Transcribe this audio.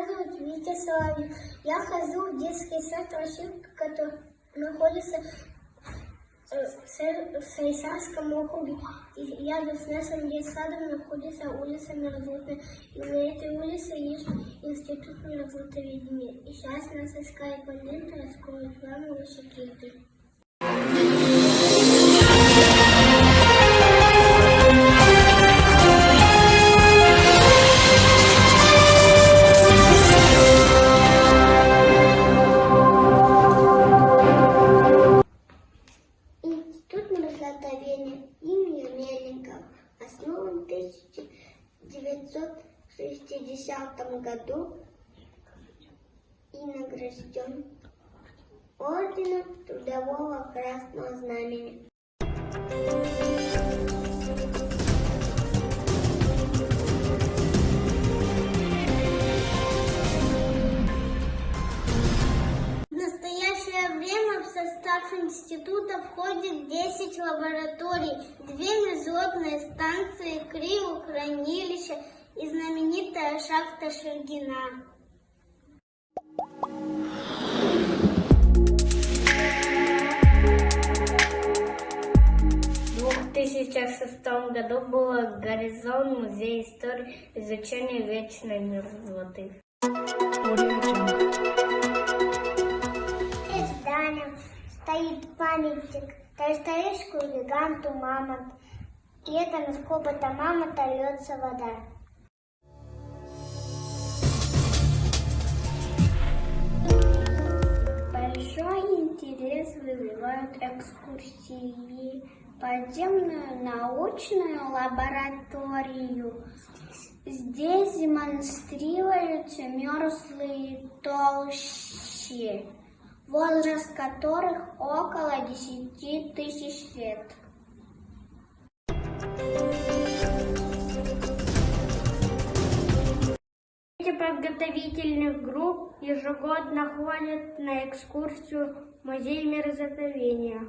зовут Витя Соловьев. Я хожу в детский сад «Рощинка», который находится в Сайсарском округе. И рядом с нашим детсадом находится улица Мерзлотная. И на этой улице есть институт мерзлотоведения. И сейчас наша скайп-абонент раскроет вам его секреты. Институт мерзлотоведения имени Мельникова основан в 1960 году и награжден орденом Трудового Красного Знамени. В настоящее время в состав института входит 10 лабораторий, 2 мерзлотные станции, криохранилища и знаменитая шахта Шульгина. В 2006 году был организован Музей истории изучения вечной мерзлоты. Перед зданием стоит памятник доисторическому гиганту мамонт. И это на скобота мамонта льется вода. Большой интерес вызывают экскурсии в подземную научную лабораторию. Здесь демонстрируются мерзлые толщи, возраст которых около 10 тысяч лет. Эти подготовительных групп ежегодно ходят на экскурсию в музей мерзлотоведения.